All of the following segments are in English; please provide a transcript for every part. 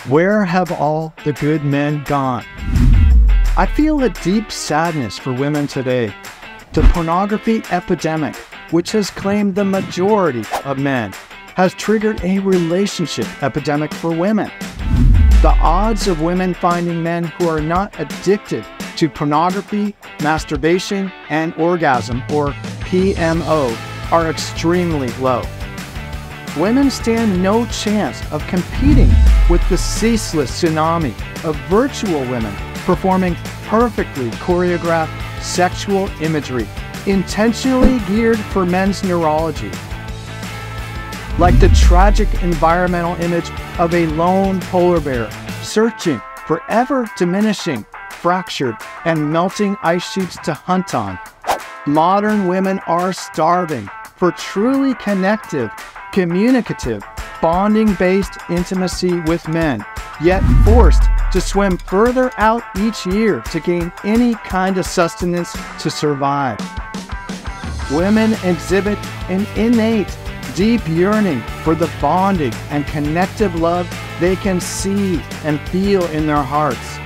Where have all the good men gone? I feel a deep sadness for women today. The pornography epidemic, which has claimed the majority of men, has triggered a relationship epidemic for women. The odds of women finding men who are not addicted to pornography, masturbation, and orgasm, or PMO, are extremely low. Women stand no chance of competing with the ceaseless tsunami of virtual women performing perfectly choreographed sexual imagery, intentionally geared for men's neurology. Like the tragic environmental image of a lone polar bear searching for ever-diminishing, fractured, and melting ice sheets to hunt on. Modern women are starving for truly connective, communicative, bonding-based intimacy with men, yet forced to swim further out each year to gain any kind of sustenance to survive. Women exhibit an innate, deep yearning for the bonding and connective love they can see and feel in their hearts.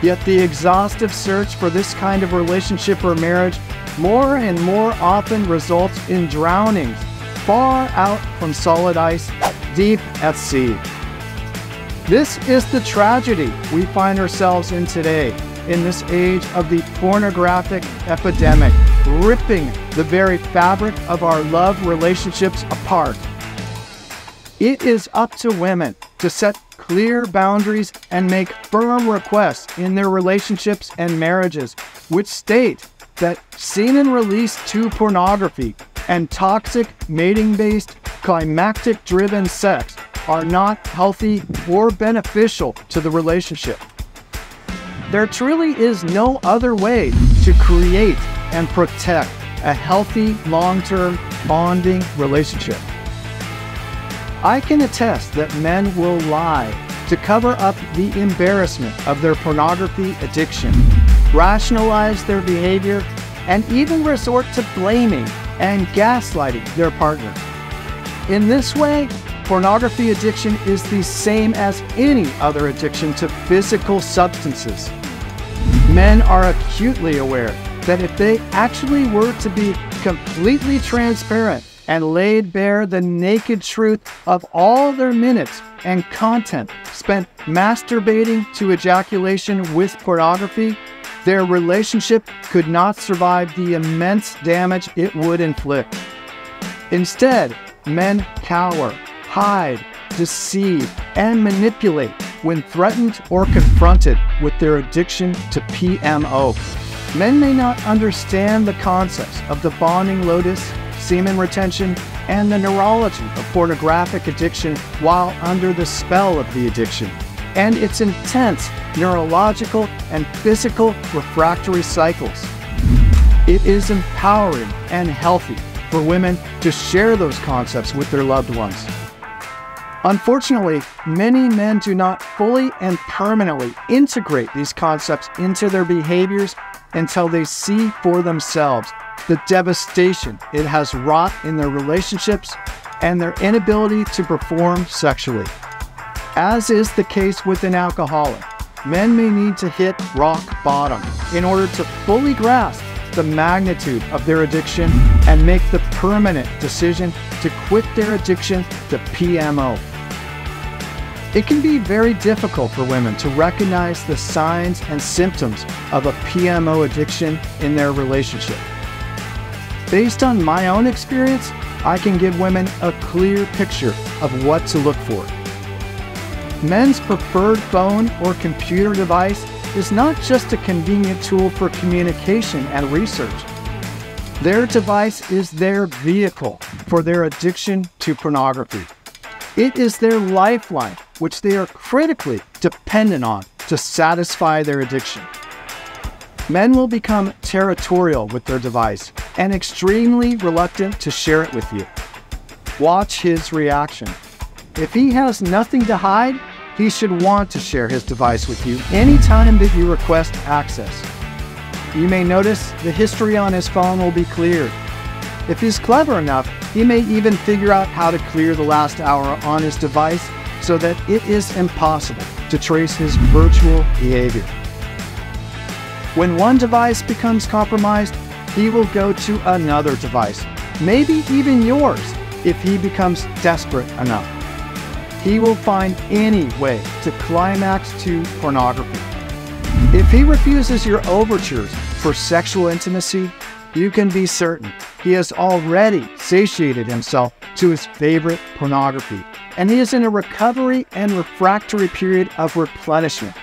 Yet the exhaustive search for this kind of relationship or marriage more and more often results in drownings far out from solid ice, deep at sea. This is the tragedy we find ourselves in today, in this age of the pornographic epidemic, ripping the very fabric of our love relationships apart. It is up to women to set clear boundaries and make firm requests in their relationships and marriages, which state that semen released to pornography and toxic mating-based, climactic-driven sex are not healthy or beneficial to the relationship. There truly is no other way to create and protect a healthy, long-term bonding relationship. I can attest that men will lie to cover up the embarrassment of their pornography addiction, rationalize their behavior, and even resort to blaming and gaslighting their partner. In this way, pornography addiction is the same as any other addiction to physical substances. Men are acutely aware that if they actually were to be completely transparent and laid bare the naked truth of all their minutes and content spent masturbating to ejaculation with pornography, their relationship could not survive the immense damage it would inflict. Instead, men cower, hide, deceive, and manipulate when threatened or confronted with their addiction to PMO. Men may not understand the concepts of the bonding lotus, semen retention, and the neurology of pornographic addiction while under the spell of the addiction, and its intense neurological and physical refractory cycles. It is empowering and healthy for women to share those concepts with their loved ones. Unfortunately, many men do not fully and permanently integrate these concepts into their behaviors until they see for themselves the devastation it has wrought in their relationships and their inability to perform sexually. As is the case with an alcoholic, men may need to hit rock bottom in order to fully grasp the magnitude of their addiction and make the permanent decision to quit their addiction to PMO. It can be very difficult for women to recognize the signs and symptoms of a PMO addiction in their relationship. Based on my own experience, I can give women a clear picture of what to look for. Men's preferred phone or computer device is not just a convenient tool for communication and research. Their device is their vehicle for their addiction to pornography. It is their lifeline, which they are critically dependent on to satisfy their addiction. Men will become territorial with their device and extremely reluctant to share it with you. Watch his reaction. If he has nothing to hide, he should want to share his device with you anytime that you request access. You may notice the history on his phone will be cleared. If he's clever enough, he may even figure out how to clear the last hour on his device so that it is impossible to trace his virtual behavior. When one device becomes compromised, he will go to another device, maybe even yours, if he becomes desperate enough. He will find any way to climax to pornography. If he refuses your overtures for sexual intimacy, you can be certain he has already satiated himself to his favorite pornography, and he is in a recovery and refractory period of replenishment.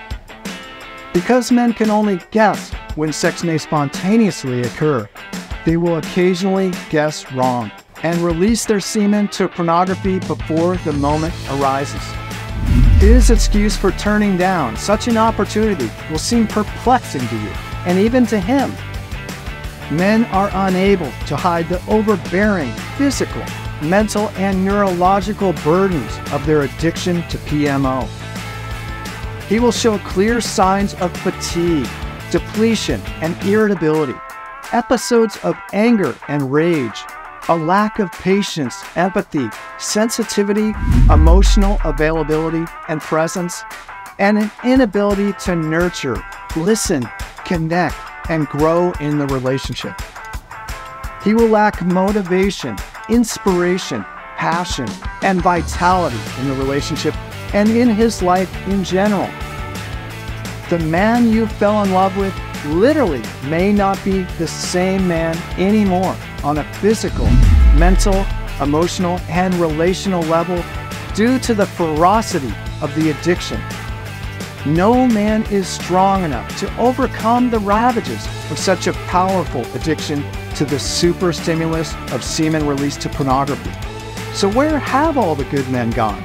Because men can only guess when sex may spontaneously occur, they will occasionally guess wrong and release their semen to pornography before the moment arises. His excuse for turning down such an opportunity will seem perplexing to you, and even to him. Men are unable to hide the overbearing physical, mental, and neurological burdens of their addiction to PMO. He will show clear signs of fatigue, depletion, and irritability, episodes of anger and rage, a lack of patience, empathy, sensitivity, emotional availability and presence, and an inability to nurture, listen, connect, and grow in the relationship. He will lack motivation, inspiration, passion, and vitality in the relationship and in his life in general. The man you fell in love with literally may not be the same man anymore on a physical, mental, emotional, and relational level due to the ferocity of the addiction. No man is strong enough to overcome the ravages of such a powerful addiction to the super stimulus of semen release to pornography. So where have all the good men gone?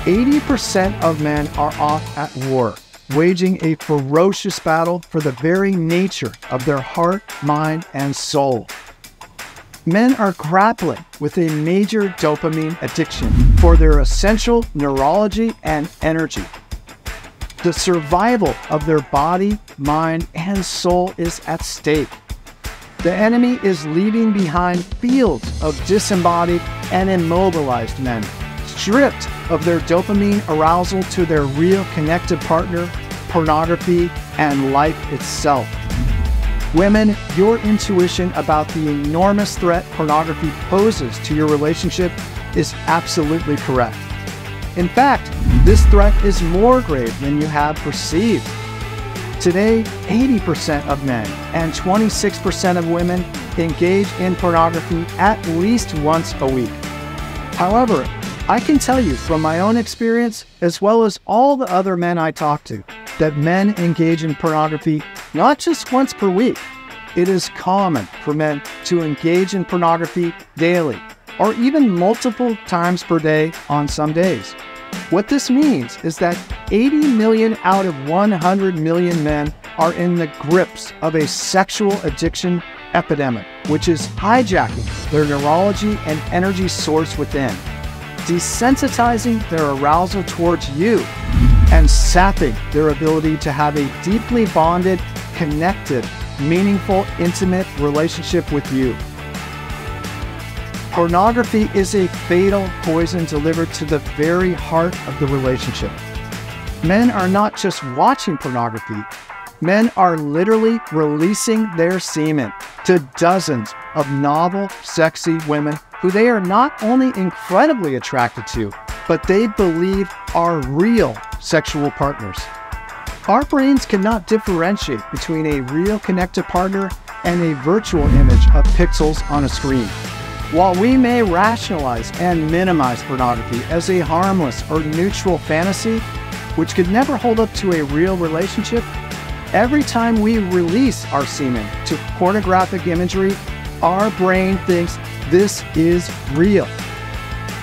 80% of men are off at war, waging a ferocious battle for the very nature of their heart, mind, and soul. Men are grappling with a major dopamine addiction for their essential neurology and energy. The survival of their body, mind, and soul is at stake. The enemy is leaving behind fields of disembodied and immobilized men, stripped of their dopamine arousal to their real connected partner, pornography, and life itself. Women, your intuition about the enormous threat pornography poses to your relationship is absolutely correct. In fact, this threat is more grave than you have perceived. Today, 80% of men and 26% of women engage in pornography at least once a week. However, I can tell you from my own experience, as well as all the other men I talk to, that men engage in pornography not just once per week. It is common for men to engage in pornography daily, or even multiple times per day on some days. What this means is that 80 million out of 100 million men are in the grips of a sexual addiction epidemic, which is hijacking their neurology and energy source within, desensitizing their arousal towards you, and sapping their ability to have a deeply bonded, connected, meaningful, intimate relationship with you. Pornography is a fatal poison delivered to the very heart of the relationship. Men are not just watching pornography, men are literally releasing their semen to dozens of novel, sexy women who they are not only incredibly attracted to, but they believe are real sexual partners. Our brains cannot differentiate between a real connected partner and a virtual image of pixels on a screen. While we may rationalize and minimize pornography as a harmless or neutral fantasy, which could never hold up to a real relationship, every time we release our semen to pornographic imagery, our brain thinks this is real.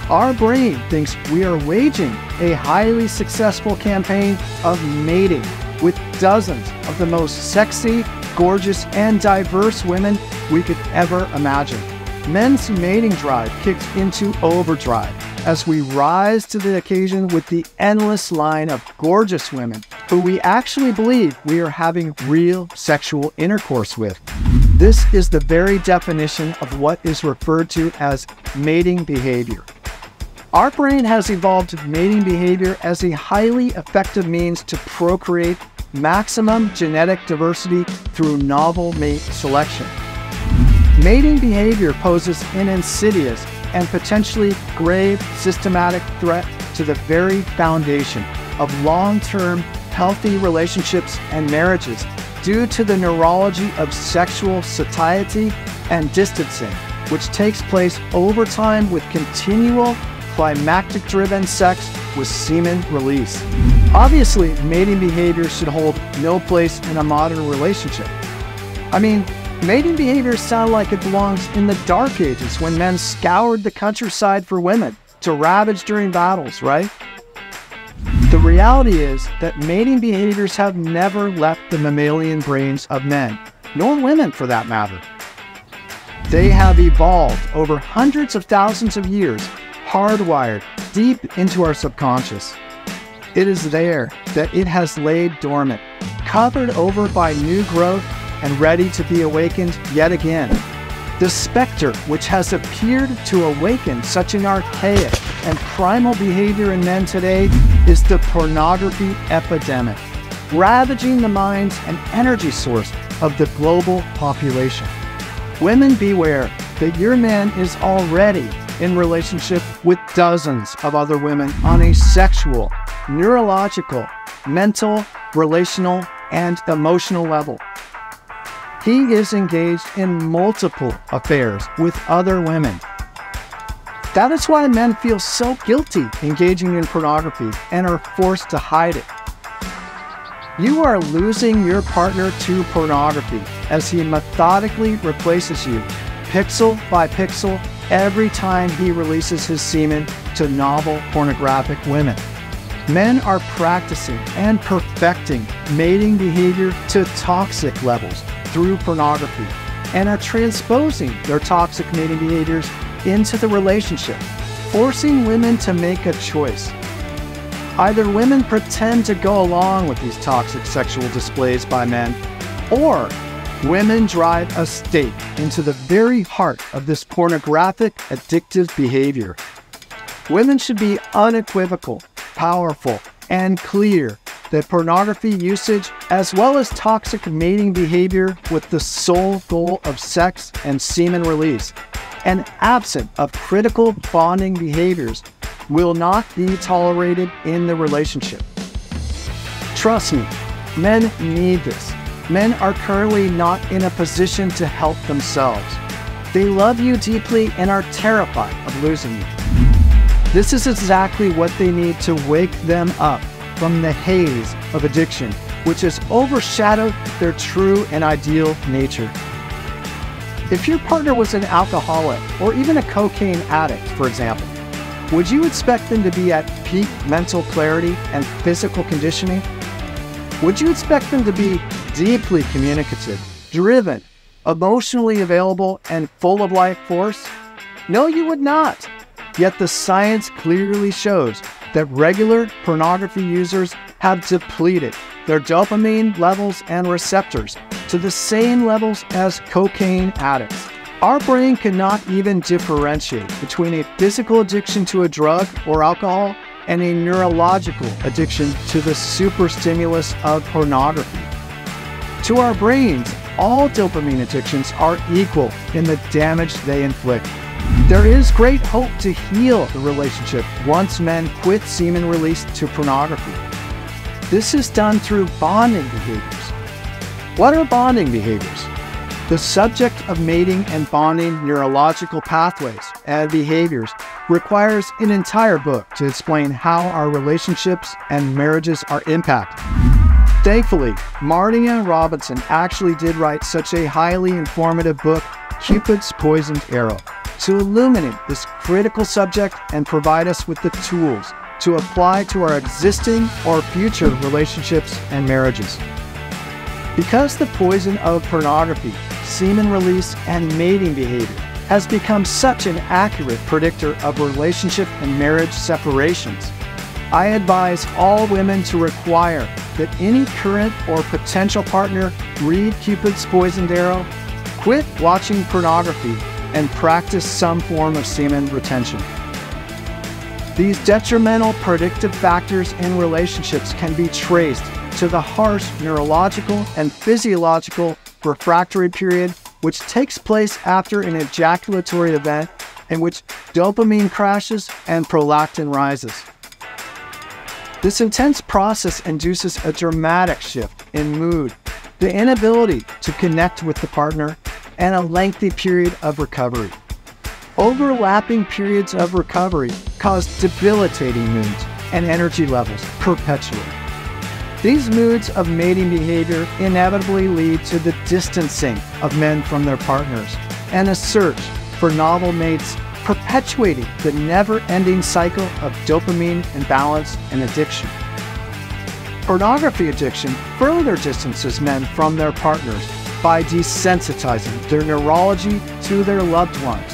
Our brain thinks we are waging a highly successful campaign of mating with dozens of the most sexy, gorgeous, and diverse women we could ever imagine. Men's mating drive kicks into overdrive as we rise to the occasion with the endless line of gorgeous women who we actually believe we are having real sexual intercourse with. This is the very definition of what is referred to as mating behavior. Our brain has evolved mating behavior as a highly effective means to procreate maximum genetic diversity through novel mate selection. Mating behavior poses an insidious and potentially grave systematic threat to the very foundation of long-term healthy relationships and marriages due to the neurology of sexual satiety and distancing, which takes place over time with continual climactic-driven sex with semen release. Obviously, mating behavior should hold no place in a modern relationship. I mean, mating behavior sounds like it belongs in the Dark Ages when men scoured the countryside for women to ravage during battles, right? The reality is that mating behaviors have never left the mammalian brains of men, nor women for that matter. They have evolved over hundreds of thousands of years, hardwired deep into our subconscious. It is there that it has laid dormant, covered over by new growth and ready to be awakened yet again. The specter which has appeared to awaken such an archaic and primal behavior in men today is the pornography epidemic, ravaging the minds and energy source of the global population. Women, beware that your man is already in relationship with dozens of other women on a sexual, neurological, mental, relational, and emotional level. He is engaged in multiple affairs with other women. That is why men feel so guilty engaging in pornography and are forced to hide it. You are losing your partner to pornography as he methodically replaces you, pixel by pixel, every time he releases his semen to novel pornographic women. Men are practicing and perfecting mating behavior to toxic levels through pornography and are transposing their toxic mating behaviors into the relationship, forcing women to make a choice. Either women pretend to go along with these toxic sexual displays by men, or women drive a stake into the very heart of this pornographic, addictive behavior. Women should be unequivocal, powerful, and clear that pornography usage, as well as toxic mating behavior with the sole goal of sex and semen release, and absent of critical bonding behaviors, will not be tolerated in the relationship. Trust me, men need this. Men are currently not in a position to help themselves. They love you deeply and are terrified of losing you. This is exactly what they need to wake them up from the haze of addiction, which has overshadowed their true and ideal nature. If your partner was an alcoholic or even a cocaine addict, for example, would you expect them to be at peak mental clarity and physical conditioning? Would you expect them to be deeply communicative, driven, emotionally available, and full of life force? No, you would not. Yet the science clearly shows that regular pornography users have depleted their dopamine levels and receptors to the same levels as cocaine addicts. Our brain cannot even differentiate between a physical addiction to a drug or alcohol and a neurological addiction to the superstimulus of pornography. To our brains, all dopamine addictions are equal in the damage they inflict. There is great hope to heal the relationship once men quit semen release to pornography. This is done through bonding behaviors. What are bonding behaviors? The subject of mating and bonding neurological pathways and behaviors requires an entire book to explain how our relationships and marriages are impacted. Thankfully, Martina Robinson actually did write such a highly informative book, Cupid's Poisoned Arrow, to illuminate this critical subject and provide us with the tools to apply to our existing or future relationships and marriages. Because the poison of pornography, semen release, and mating behavior has become such an accurate predictor of relationship and marriage separations, I advise all women to require that any current or potential partner read Cupid's Poisoned Arrow, quit watching pornography, and practice some form of semen retention. These detrimental predictive factors in relationships can be traced to the harsh neurological and physiological refractory period, which takes place after an ejaculatory event in which dopamine crashes and prolactin rises. This intense process induces a dramatic shift in mood, the inability to connect with the partner, and a lengthy period of recovery. Overlapping periods of recovery cause debilitating moods and energy levels perpetually. These moods of mating behavior inevitably lead to the distancing of men from their partners and a search for novel mates, perpetuating the never-ending cycle of dopamine imbalance and addiction. Pornography addiction further distances men from their partners by desensitizing their neurology to their loved ones.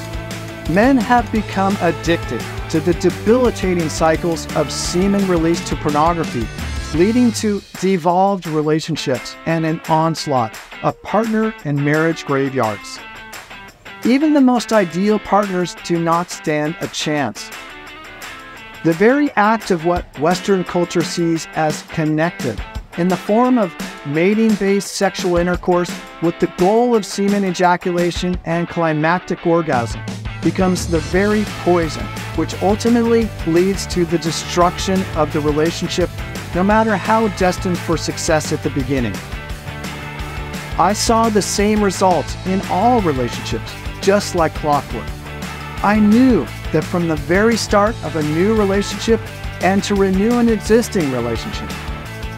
Men have become addicted to the debilitating cycles of semen release to pornography, leading to devolved relationships and an onslaught of partner and marriage graveyards. Even the most ideal partners do not stand a chance. The very act of what Western culture sees as connective, in the form of mating-based sexual intercourse with the goal of semen ejaculation and climactic orgasm, becomes the very poison which ultimately leads to the destruction of the relationship, no matter how destined for success at the beginning. I saw the same results in all relationships, just like clockwork. I knew that from the very start of a new relationship and to renew an existing relationship,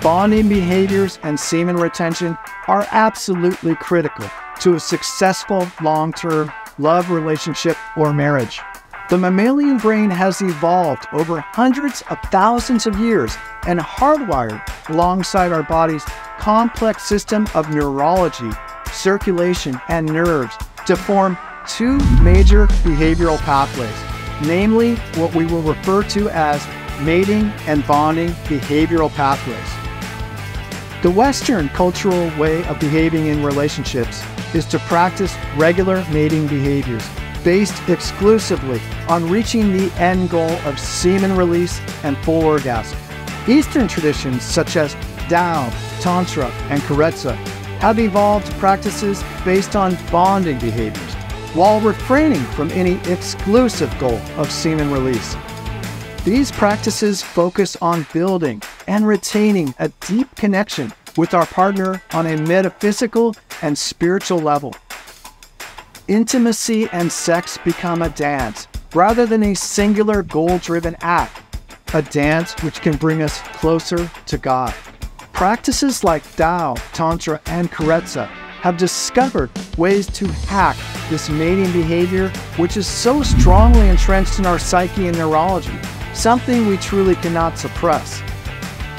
bonding behaviors and semen retention are absolutely critical to a successful long-term love relationship or marriage. The mammalian brain has evolved over hundreds of thousands of years and hardwired alongside our body's complex system of neurology, circulation, and nerves to form two major behavioral pathways, namely what we will refer to as mating and bonding behavioral pathways. The Western cultural way of behaving in relationships is to practice regular mating behaviors based exclusively on reaching the end goal of semen release and full orgasm. Eastern traditions such as Tao, Tantra, and Carezza have evolved practices based on bonding behaviors, while refraining from any exclusive goal of semen release. These practices focus on building and retaining a deep connection with our partner on a metaphysical and spiritual level. Intimacy and sex become a dance rather than a singular goal-driven act, a dance which can bring us closer to God. Practices like Tao, Tantra, and Carezza have discovered ways to hack this mating behavior, which is so strongly entrenched in our psyche and neurology, something we truly cannot suppress.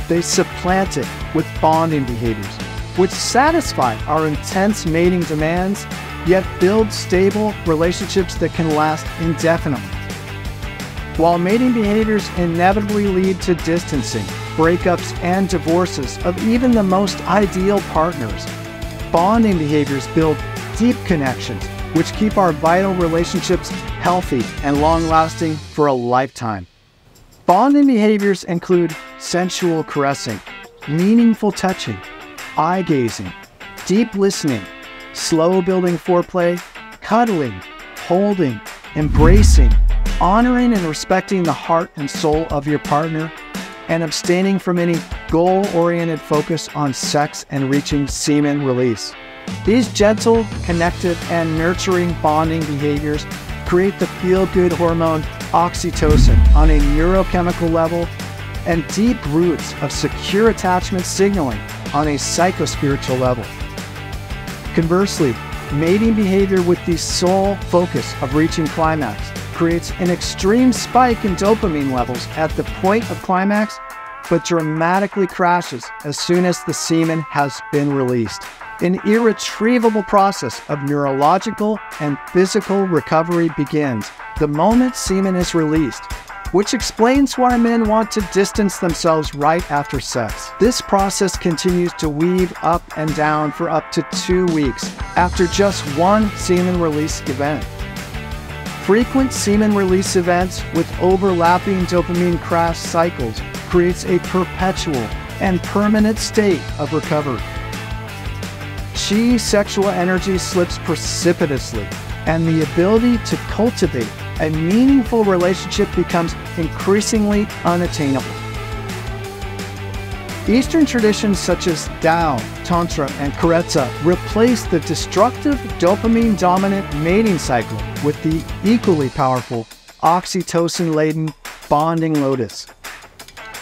They supplant it with bonding behaviors, which satisfy our intense mating demands, yet build stable relationships that can last indefinitely. While mating behaviors inevitably lead to distancing, breakups, and divorces of even the most ideal partners, bonding behaviors build deep connections, which keep our vital relationships healthy and long-lasting for a lifetime. Bonding behaviors include sensual caressing, meaningful touching, eye gazing, deep listening, slow building foreplay, cuddling, holding, embracing, honoring and respecting the heart and soul of your partner, and abstaining from any goal-oriented focus on sex and reaching semen release. These gentle, connective, and nurturing bonding behaviors create the feel-good hormone oxytocin on a neurochemical level and deep roots of secure attachment signaling on a psychospiritual level. Conversely, mating behavior with the sole focus of reaching climax creates an extreme spike in dopamine levels at the point of climax, but dramatically crashes as soon as the semen has been released. An irretrievable process of neurological and physical recovery begins the moment semen is released, which explains why men want to distance themselves right after sex. This process continues to weave up and down for up to 2 weeks after just one semen release event. Frequent semen release events with overlapping dopamine crash cycles creates a perpetual and permanent state of recovery. Chi sexual energy slips precipitously, and the ability to cultivate a meaningful relationship becomes increasingly unattainable. Eastern traditions such as Tao, Tantra, and Curative replace the destructive dopamine-dominant mating cycle with the equally powerful oxytocin-laden bonding lotus.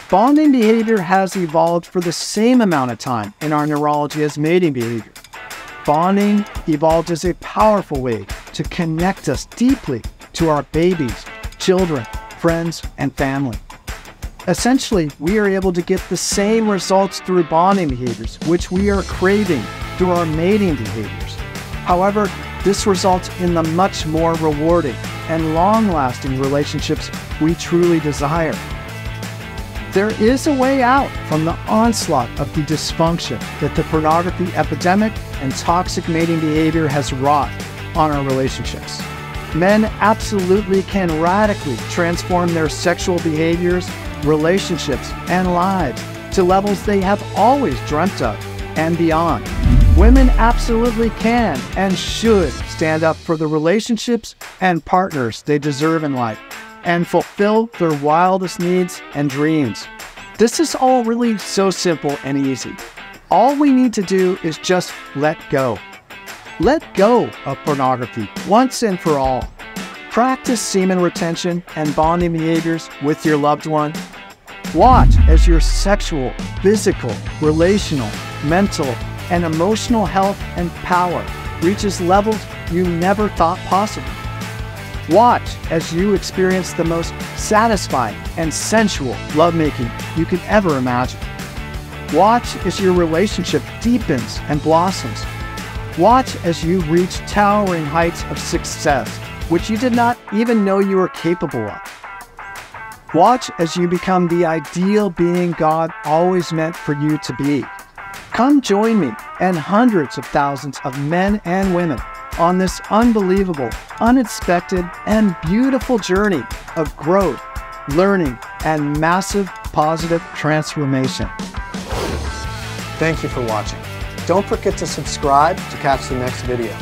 Bonding behavior has evolved for the same amount of time in our neurology as mating behavior. Bonding evolved as a powerful way to connect us deeply to our babies, children, friends, and family. Essentially, we are able to get the same results through bonding behaviors, which we are craving through our mating behaviors. However, this results in the much more rewarding and long-lasting relationships we truly desire. There is a way out from the onslaught of the dysfunction that the pornography epidemic and toxic mating behavior has wrought on our relationships. Men absolutely can radically transform their sexual behaviors, relationships, and lives to levels they have always dreamt of and beyond. Women absolutely can and should stand up for the relationships and partners they deserve in life and fulfill their wildest needs and dreams. This is all really so simple and easy. All we need to do is just let go. Let go of pornography once and for all. Practice semen retention and bonding behaviors with your loved one. Watch as your sexual, physical, relational, mental, and emotional health and power reaches levels you never thought possible. Watch as you experience the most satisfying and sensual lovemaking you could ever imagine. Watch as your relationship deepens and blossoms. Watch as you reach towering heights of success, which you did not even know you were capable of. Watch as you become the ideal being God always meant for you to be. Come join me and hundreds of thousands of men and women on this unbelievable, unexpected, and beautiful journey of growth, learning, and massive positive transformation. Thank you for watching. Don't forget to subscribe to catch the next video.